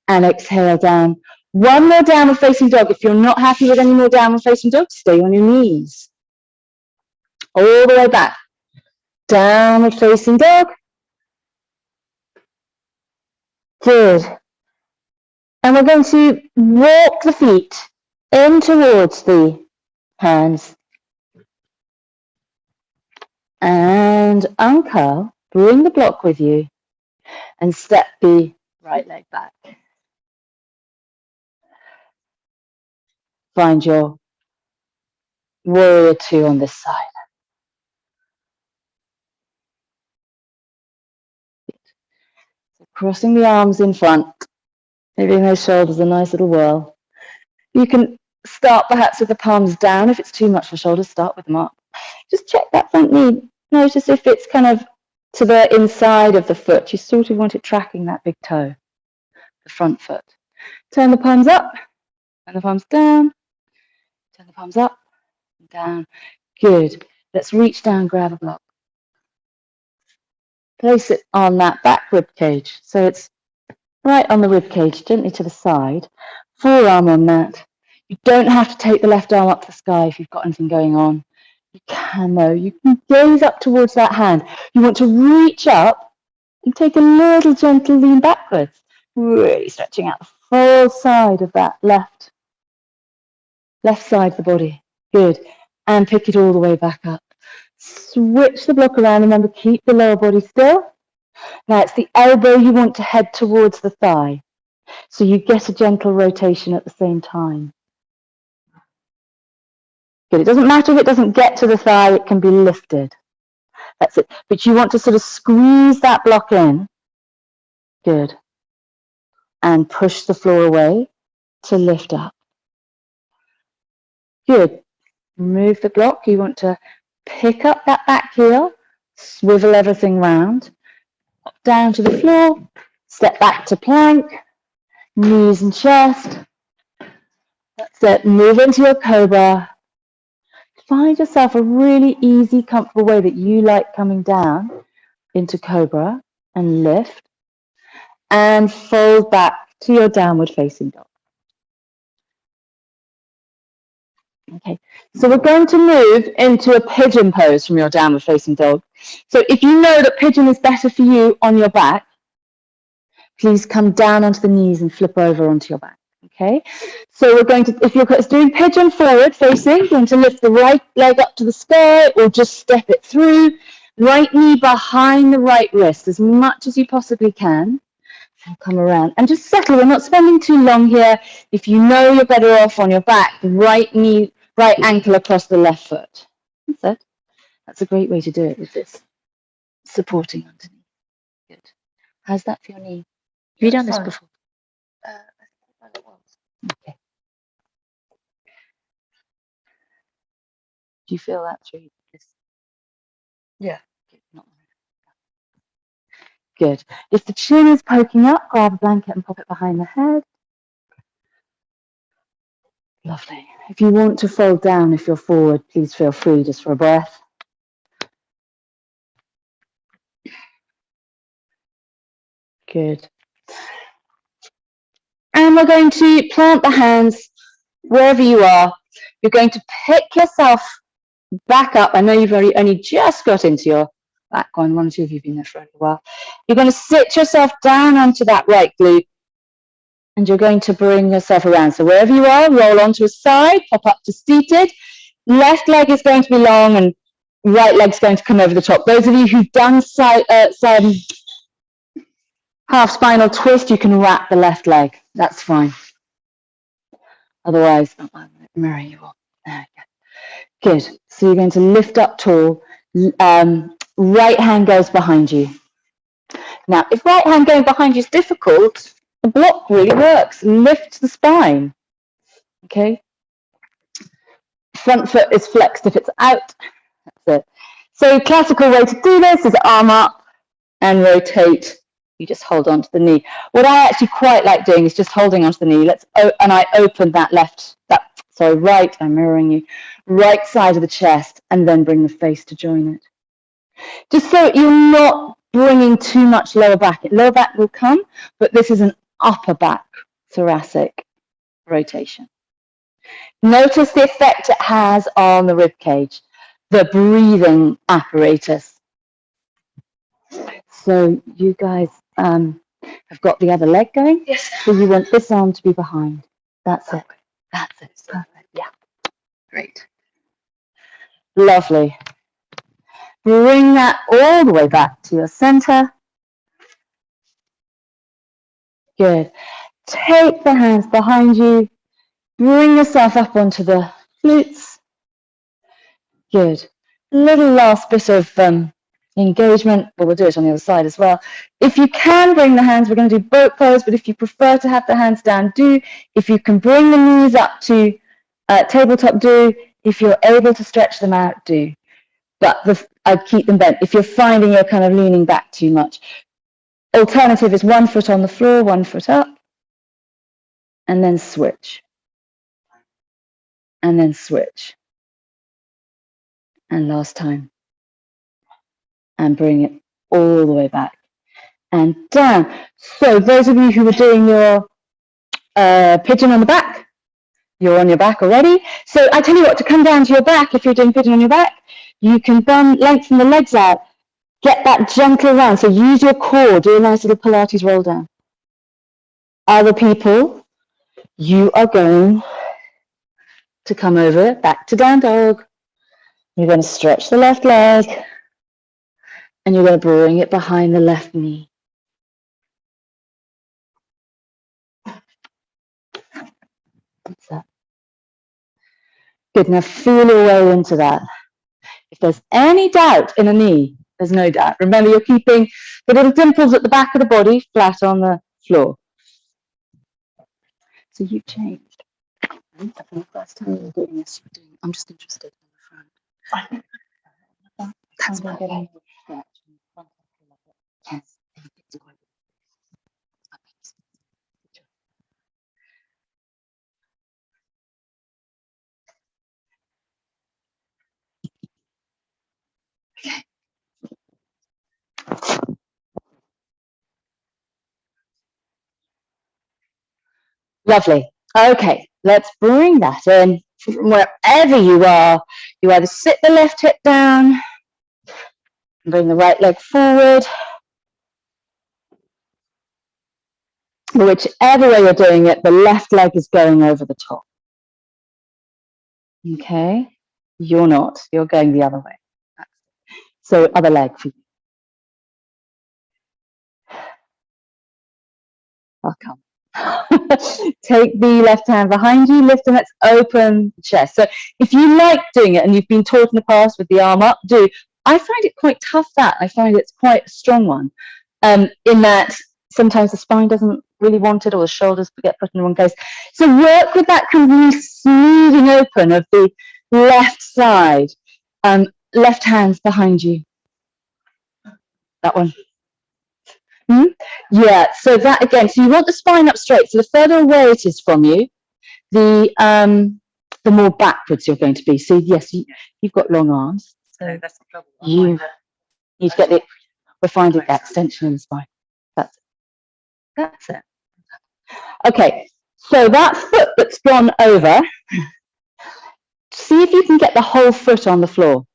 And exhale down. One more downward facing dog. If you're not happy with any more downward facing dog, stay on your knees. All the way back. Downward facing dog. Good. And we're going to walk the feet in towards the hands. And uncurl. Bring the block with you. And step the right leg back. Find your warrior two on this side. So crossing the arms in front, giving those shoulders a nice little whirl. You can start perhaps with the palms down. If it's too much for shoulders, start with them up. Just check that front knee. Notice if it's kind of to the inside of the foot. You sort of want it tracking that big toe, the front foot. Turn the palms up and the palms down. Turn the palms up and down. Good. Let's reach down, grab a block. Place it on that back rib cage. So it's right on the rib cage, gently to the side. Forearm on that. You don't have to take the left arm up to the sky if you've got anything going on. You can though. You can gaze up towards that hand. You want to reach up and take a little gentle lean backwards. Really stretching out the full side of that left side of the body. Good. And pick it all the way back up. Switch the block around. Remember, keep the lower body still. Now it's the elbow you want to head towards the thigh. So you get a gentle rotation at the same time. Good. It doesn't matter if it doesn't get to the thigh, it can be lifted. That's it. But you want to sort of squeeze that block in. Good. And push the floor away to lift up. Good. Remove the block. You want to pick up that back heel, swivel everything round, down to the floor, step back to plank, knees and chest. That's it. Move into your cobra. Find yourself a really easy, comfortable way that you like coming down into cobra and lift and fold back to your downward facing dog. Okay, so we're going to move into a pigeon pose from your downward facing dog. So if you know that pigeon is better for you on your back, please come down onto the knees and flip over onto your back. Okay, so we're going to, if you're doing pigeon forward facing, you're going to lift the right leg up to the sky or just step it through. Right knee behind the right wrist as much as you possibly can. And come around and just settle. We're not spending too long here. If you know you're better off on your back, right knee, right ankle across the left foot. That's it. That's a great way to do it with this supporting underneath. Good. How's that for your knee? Have you done this before? Okay. Do you feel that through this? Yeah. Good. If the chin is poking up, grab a blanket and pop it behind the head. Lovely. If you want to fold down, if you're forward, please feel free just for a breath. Good. And we're going to plant the hands wherever you are. You're going to pick yourself back up. I know you've only just got into your back one. One or two of you have been there for a while. You're going to sit yourself down onto that right glute, and you're going to bring yourself around. So wherever you are, roll onto a side, pop up to seated. Left leg is going to be long, and right leg's going to come over the top. Those of you who've done some half spinal twist, you can wrap the left leg. That's fine. Otherwise, I'll mirror you all. There we go. Good. So you're going to lift up tall. Right hand goes behind you. Now, if right hand going behind you is difficult, the block really works. Lift the spine. Okay. Front foot is flexed if it's out. That's it. So classical way to do this is arm up and rotate. You just hold on to the knee. What I actually quite like doing is just holding onto the knee. And I open that right, I'm mirroring you, right side of the chest, and then bring the face to join it. Just so you're not bringing too much lower back. Lower back will come, but this is an upper back thoracic rotation. Notice the effect it has on the rib cage, the breathing apparatus. So you guys have got the other leg going? Yes. So you want this arm to be behind. That's it. That's it. Perfect. Yeah. Great. Lovely. Bring that all the way back to your center. Good. Take the hands behind you. Bring yourself up onto the glutes. Good. Little last bit of engagement. Well, we'll do it on the other side as well. If you can bring the hands, we're going to do boat pose, but if you prefer to have the hands down, do. If you can bring the knees up to tabletop, do. If you're able to stretch them out, do. But I'd keep them bent. If you're finding you're kind of leaning back too much. Alternative is 1 foot on the floor, 1 foot up, and then switch. And then switch. And last time. And bring it all the way back and down. So those of you who were doing your pigeon on the back, you're on your back already. So I tell you what, to come down to your back, if you're doing pigeon on your back, you can lengthen the legs out, get that gentle round. So use your core, do a nice little Pilates roll down. Other people, you are going to come over back to down dog. You're going to stretch the left leg and you're going to bring it behind the left knee. That's that. Good, now feel your way into that. If there's any doubt in a knee, there's no doubt. Remember, you're keeping the little dimples at the back of the body flat on the floor. So you've changed. The first time you were doing this, I'm just interested in the front. That's perfect. Yes. Okay. Lovely. Okay, let's bring that in from wherever you are. You either sit the left hip down, bring the right leg forward, but whichever way you're doing it, the left leg is going over the top. Okay, you're not. You're going the other way. So other leg for you. I'll come. Take the left hand behind you, lift and let's open the chest. So if you like doing it and you've been taught in the past with the arm up, do. I find it quite tough that. I find it's quite a strong one in that sometimes the spine doesn't really want it or the shoulders get put in the wrong place. So work with that kind of really smoothing open of the left side. Left hands behind you. That one. Yeah, so that again, so you want the spine up straight. So the further away it is from you, the more backwards you're going to be. So yes, you've got long arms. So that's the trouble. You need to get the, we're finding the extension in the spine. That's it. That's it. Okay, so that foot that's gone over, see if you can get the whole foot on the floor.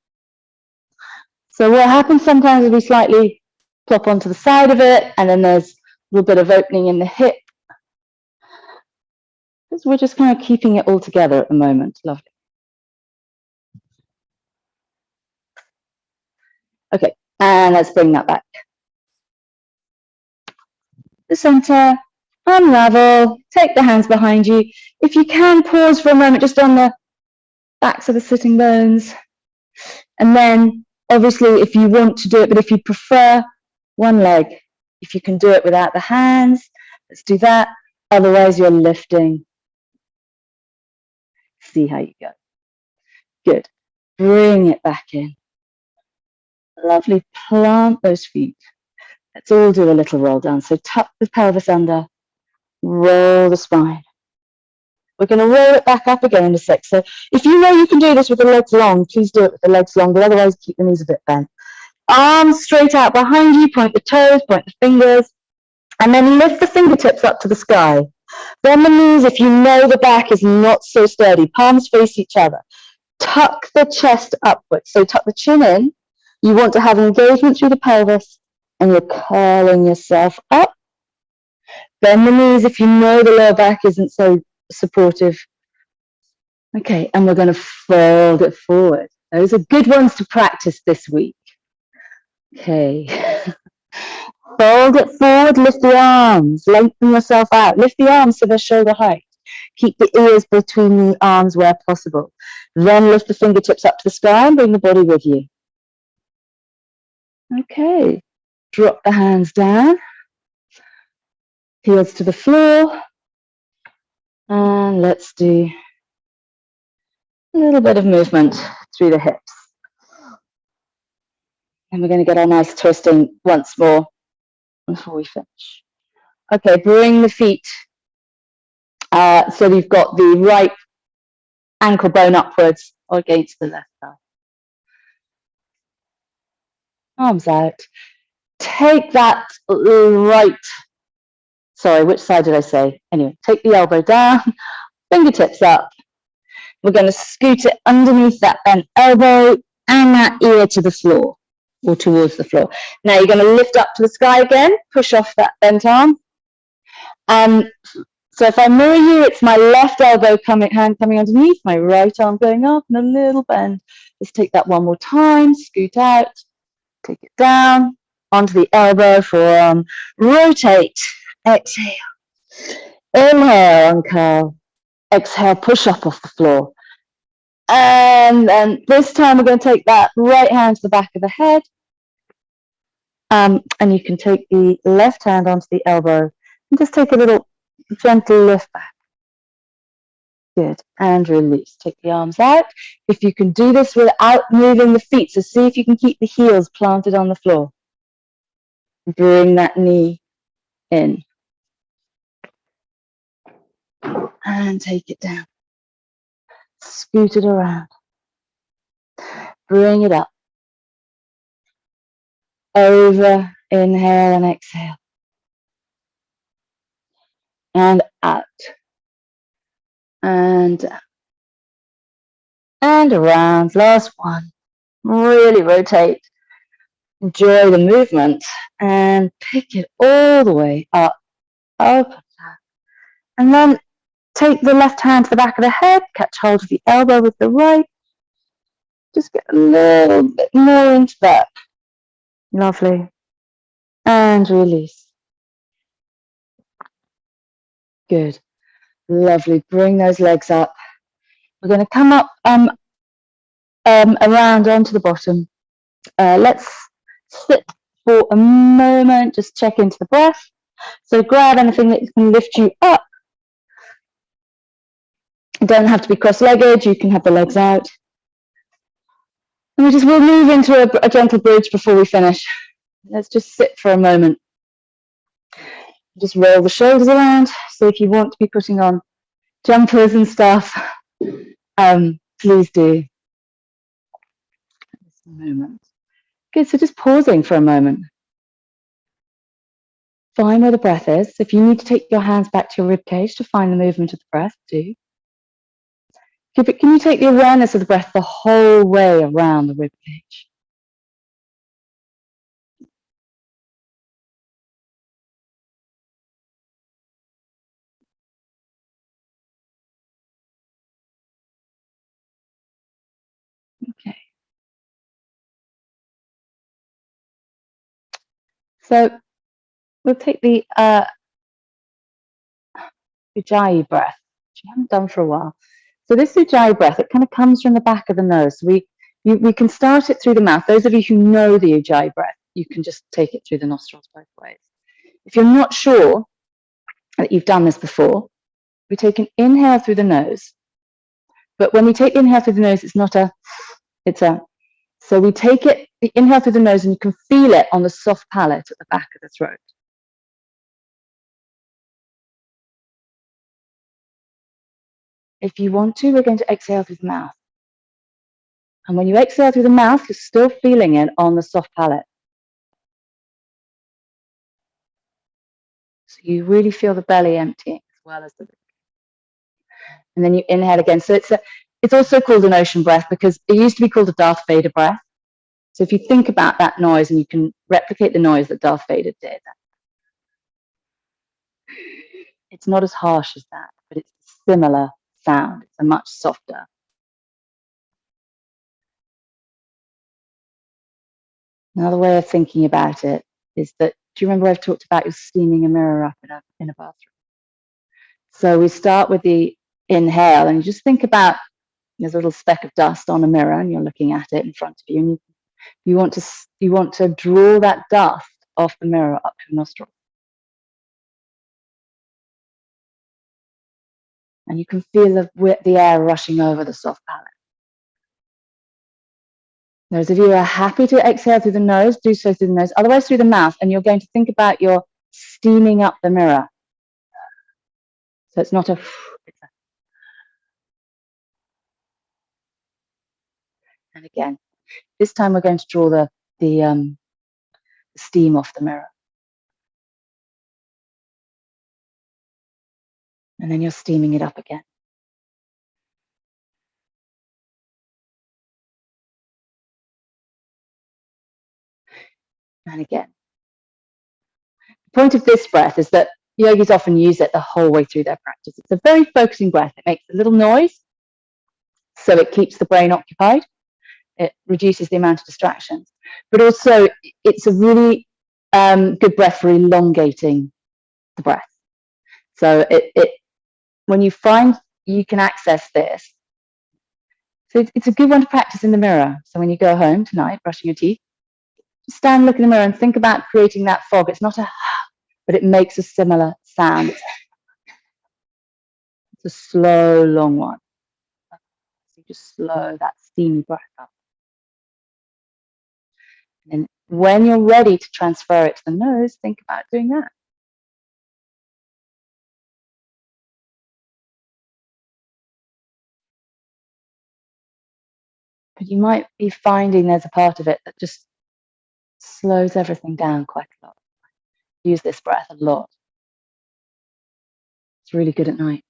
So what happens sometimes is we slightly plop onto the side of it, and then there's a little bit of opening in the hip. Because we're just kind of keeping it all together at the moment. Lovely. Okay, and let's bring that back. The center, unravel, take the hands behind you. If you can, pause for a moment just on the backs of the sitting bones. And then, obviously, if you want to do it, but if you prefer one leg, if you can do it without the hands, let's do that. Otherwise, you're lifting. See how you go. Good. Bring it back in. Lovely. Plant those feet. Let's all do a little roll down. So tuck the pelvis under, roll the spine. We're going to roll it back up again in a sec. So if you know you can do this with the legs long, please do it with the legs long, but otherwise keep the knees a bit bent. Arms straight out behind you, point the toes, point the fingers, and then lift the fingertips up to the sky. Bend the knees if you know the back is not so sturdy. Palms face each other. Tuck the chest upwards. So tuck the chin in. You want to have engagement through the pelvis, and you're curling yourself up. Bend the knees if you know the lower back isn't so supportive. Okay, and we're going to fold it forward. Those are good ones to practice this week. Okay. Fold it forward, lift the arms, lengthen yourself out. Lift the arms so they're shoulder height. Keep the ears between the arms where possible. Then lift the fingertips up to the sky and bring the body with you. Okay. Drop the hands down. Heels to the floor. And let's do a little bit of movement through the hips. And we're going to get our nice twisting once more before we finish. Okay, bring the feet so you've got the right ankle bone upwards or against the left thigh. Arms out. Take that right, sorry, which side did I say? Anyway, take the elbow down, fingertips up. We're going to scoot it underneath that bent elbow and that ear to the floor or towards the floor. Now you're going to lift up to the sky again, push off that bent arm. So if I mirror you, it's my left elbow hand coming underneath, my right arm going up and a little bend. Let's take that one more time, scoot out, take it down, onto the elbow, forearm, rotate, exhale. Inhale, uncurl. Exhale, push up off the floor. And then this time we're going to take that right hand to the back of the head. And you can take the left hand onto the elbow and just take a little gentle lift back. Good. And release. Take the arms out. If you can do this without moving the feet, so see if you can keep the heels planted on the floor. Bring that knee in. And take it down. Scoot it around. Bring it up. Over. Inhale and exhale. And out. And down. And around. Last one. Really rotate. Enjoy the movement. And pick it all the way up. Up. And then take the left hand to the back of the head. Catch hold of the elbow with the right. Just get a little bit more into that. Lovely. And release. Good. Lovely. Bring those legs up. We're going to come up around onto the bottom. Let's sit for a moment. Just check into the breath. So grab anything that can lift you up. You don't have to be cross-legged. You can have the legs out. And we'll move into a gentle bridge before we finish. Let's just sit for a moment. Just roll the shoulders around. So if you want to be putting on jumpers and stuff, please do. Just a moment. Good, so just pausing for a moment. Find where the breath is. If you need to take your hands back to your rib cage to find the movement of the breath, do. Can you take the awareness of the breath the whole way around the rib cage? Okay. So we'll take the Ujjayi breath, which we haven't done for a while. So this Ujjayi breath, it kind of comes from the back of the nose. We can start it through the mouth. Those of you who know the Ujjayi breath, you can just take it through the nostrils both ways. If you're not sure that you've done this before, we take an inhale through the nose. But when we take the inhale through the nose, it's a, so we take the inhale through the nose, and you can feel it on the soft palate at the back of the throat. If you want to, we're going to exhale through the mouth. And when you exhale through the mouth, you're still feeling it on the soft palate. So you really feel the belly emptying as well as the. And then you inhale again. So it's also called an ocean breath because it used to be called a Darth Vader breath. So if you think about that noise and you can replicate the noise that Darth Vader did, it's not as harsh as that, but it's a similar sound. It's a much softer. Another way of thinking about it is that, do you remember I've talked about you steaming a mirror up in a bathroom? So we start with the inhale, and you just think about there's a little speck of dust on a mirror, and you're looking at it in front of you, and you want to draw that dust off the mirror up to your nostril. And you can feel the air rushing over the soft palate. Those of you who are happy to exhale through the nose, do so through the nose, otherwise through the mouth, and you're going to think about you're steaming up the mirror. So it's not a, and again, this time we're going to draw the steam off the mirror. And then you're steaming it up again. And again. The point of this breath is that yogis often use it the whole way through their practice. It's a very focusing breath. It makes a little noise, so it keeps the brain occupied. It reduces the amount of distractions. But also, it's a really good breath for elongating the breath. So when you find you can access this, so it's a good one to practice in the mirror. So when you go home tonight, brushing your teeth, just stand, look in the mirror, and think about creating that fog. It's not a, but it makes a similar sound. It's a slow, long one. So you just slow that steamy breath up. And when you're ready to transfer it to the nose, think about doing that. But you might be finding there's a part of it that just slows everything down quite a lot. Use this breath a lot. It's really good at night.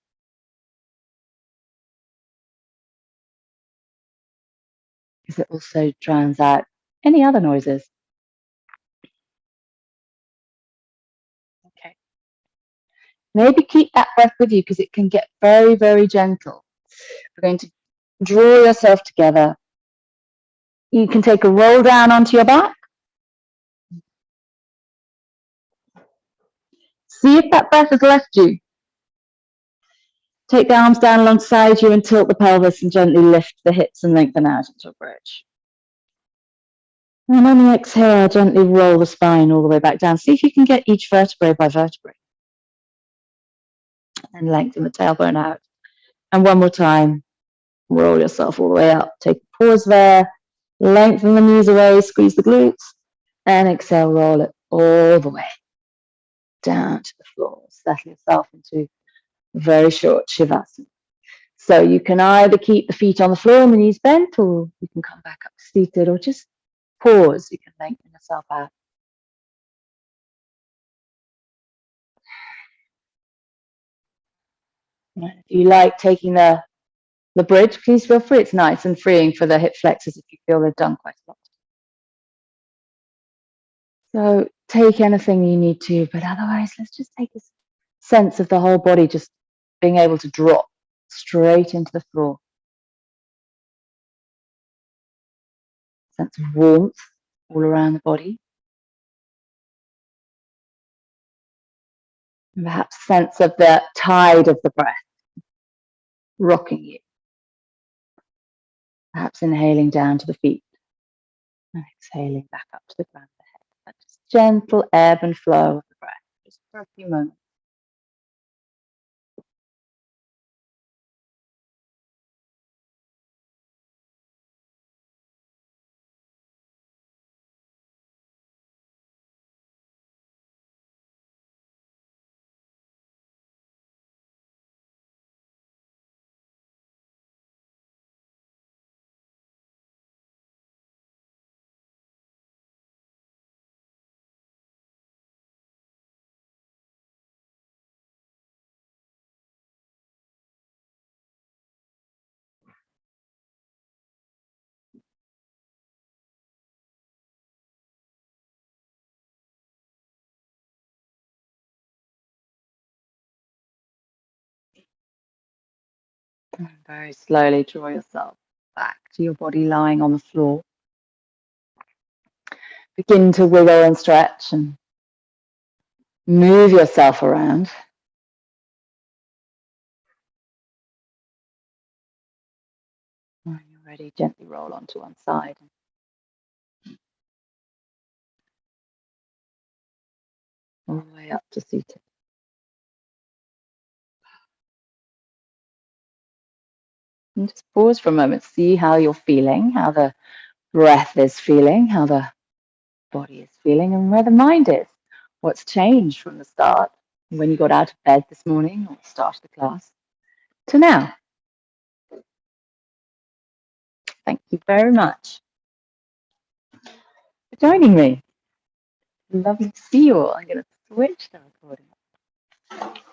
Because it also drowns out any other noises. Okay. Maybe keep that breath with you because it can get very, very gentle. We're going to draw yourself together. You can take a roll down onto your back. See if that breath has left you. Take the arms down alongside you and tilt the pelvis and gently lift the hips and lengthen out into a bridge. And on the exhale, gently roll the spine all the way back down. See if you can get each vertebrae by vertebrae. And lengthen the tailbone out. And one more time, roll yourself all the way up. Take a pause there. Lengthen the knees away, squeeze the glutes. And exhale, roll it all the way down to the floor. Settle yourself into very short Shavasana. So you can either keep the feet on the floor and the knees bent, or you can come back up seated, or just pause. You can lengthen yourself out. If you like taking the bridge, please feel free. It's nice and freeing for the hip flexors if you feel they've done quite a lot. So take anything you need to, but otherwise, let's just take a sense of the whole body just being able to drop straight into the floor. Sense of warmth all around the body. And perhaps sense of the tide of the breath rocking you. Perhaps inhaling down to the feet and exhaling back up to the ground of the head. That just gentle ebb and flow of the breath, just for a few moments. And very slowly draw yourself back to your body lying on the floor. Begin to wiggle and stretch and move yourself around. When you're ready, gently roll onto one side. All the way up to seated. And just pause for a moment, see how you're feeling, how the breath is feeling, how the body is feeling, and where the mind is. What's changed from the start, when you got out of bed this morning or started the class, to now. Thank you very much for joining me. Lovely to see you all. I'm going to switch the recording.